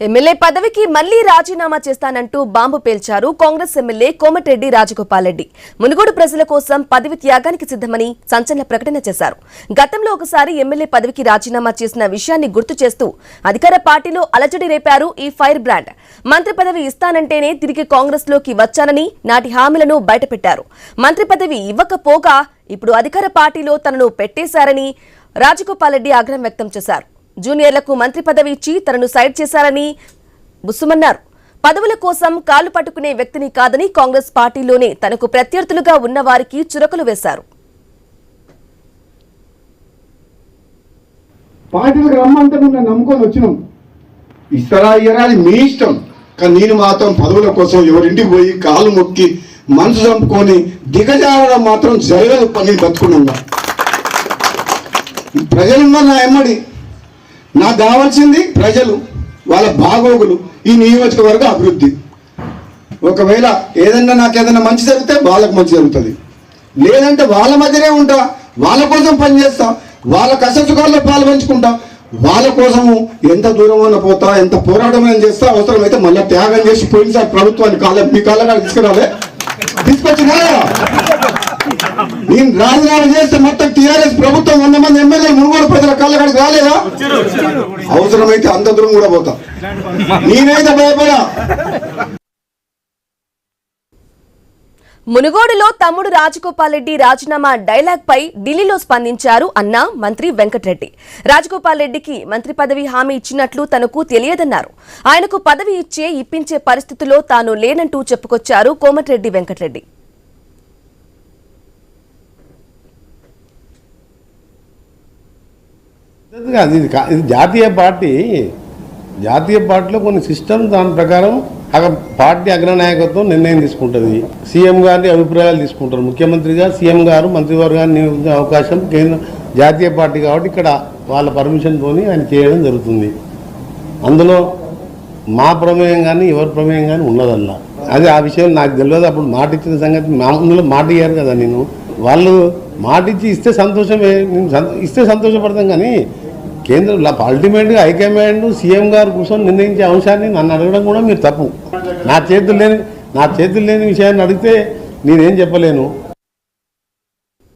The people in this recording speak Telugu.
ఎమ్మెల్యే పదవికి మళ్లీ రాజీనామా చేస్తానంటూ బాంబు పేల్చారు కాంగ్రెస్ ఎమ్మెల్యే కోమటిరెడ్డి రాజగోపాల్ రెడ్డి. మునుగోడు ప్రజల కోసం పదవి త్యాగానికి సిద్ధమని సంచలన ప్రకటన చేశారు. గతంలో ఒకసారి ఎమ్మెల్యే పదవికి రాజీనామా చేసిన విషయాన్ని గుర్తు చేస్తూ అధికార పార్టీలో అలజడి రేపారు ఈ ఫైర్ బ్రాండ్. మంత్రి పదవి ఇస్తానంటేనే తిరిగి కాంగ్రెస్ లోకి వచ్చానని నాటి హామీలను బయటపెట్టారు. మంత్రి పదవి ఇవ్వకపోగా ఇప్పుడు అధికార పార్టీలో తనను పెట్టేశారని రాజగోపాల్ రెడ్డి ఆగ్రహం వ్యక్తం చేశారు. జూనియర్లకు మంత్రి పదవి ఇచ్చి తనను సైడ్ చేశారని బుస్సుమన్నారు. పదవుల కోసం కాలు పట్టుకునే వ్యక్తిని కాదని కాంగ్రెస్ పార్టీలోనే తనకు ప్రత్యర్థులుగా ఉన్న వారికి చురకలు వేశారు. పార్టీలకు రమ్మంటే నమ్ముకొని వచ్చినాం. ఇస్తారా ఇయ్యరా అది మీ ఇష్టం, కానీ నేను మాత్రం పదవుల కోసం ఎవరింటికి పోయి కాలు మొక్కి మనసు చంపుకొని దిగజారడం మాత్రం జరగదు. పని బతుకున్నా ప్రజలున్నా నా ఎమ్మడి. నాకు కావాల్సింది ప్రజలు, వాళ్ళ బాగోగులు, ఈ నియోజకవర్గ అభివృద్ధి. ఒకవేళ నాకేదైనా మంచి జరిగితే వాళ్ళకు మంచి జరుగుతుంది, లేదంటే వాళ్ళ మధ్యనే ఉంటా, వాళ్ళ కోసం పనిచేస్తా, వాళ్ళ కష్టసుఖాల్లో పాలు పంచుకుంటా, వాళ్ళ కోసము ఎంత దూరమైనా పోతా, ఎంత పోరాటమైనా చేస్తా. అవసరమైతే మళ్ళీ త్యాగం చేసి పోయినసారి ప్రభుత్వాన్ని మీ కాళ్ళ తీసుకురాలే, తీసుకొచ్చినా నేను రాజీనామా చేస్తే మొత్తం టీఆర్ఎస్ ప్రభుత్వం 100 మంది ఎమ్మెల్యే మునుగోడు ప్రజల కాళ్ళకాడికి రాలేదా? అవసరమైతే అంత దూరం కూడా పోతా, నేనైతే భయపడా. మునుగోడులో తమ్ముడు రాజగోపాల్ రెడ్డి రాజీనామా డైలాగ్ పై ఢిల్లీలో స్పందించారు అన్న మంత్రి వెంకటరెడ్డి. రాజగోపాల్ రెడ్డికి మంత్రి పదవి హామీ ఇచ్చినట్లు తనకు తెలియదన్నారు. ఆయనకు పదవి ఇప్పించే పరిస్థితిలో తాను లేనంటూ చెప్పుకొచ్చారు కోమటిరెడ్డి వెంకటరెడ్డి. ఇది జాతీయ పార్టీలో కొన్ని సిస్టమ్, దాని ప్రకారం పార్టీ అగ్రనాయకత్వం నిర్ణయం తీసుకుంటుంది. సీఎం గారి అభిప్రాయాలు తీసుకుంటారు. ముఖ్యమంత్రిగా సీఎం గారు మంత్రివర్గాన్ని నియమించే అవకాశం జాతీయ పార్టీ కాబట్టి ఇక్కడ వాళ్ళ పర్మిషన్తో ఆయన చేయడం జరుగుతుంది. అందులో మా ప్రమేయం కానీ ఎవరి ప్రమేయం కానీ ఉన్నదల్లా. అది ఆ విషయం నాకు తెలియదు. అప్పుడు మాట ఇచ్చిన సంగతి మామూలుగా మాట ఇయ్యారు కదా. వాళ్ళు మాట ఇస్తే సంతోషమే, ఇస్తే సంతోషపడతాం. కానీ కేంద్రంలో అల్టిమేట్గా హైకమాండ్ సీఎం గారు కూర్చొని నిర్ణయించే అంశాన్ని నన్ను అడగడం కూడా మీరు తప్పు. నా చేతులు లేని విషయాన్ని అడిగితే నేనేం చెప్పలేను.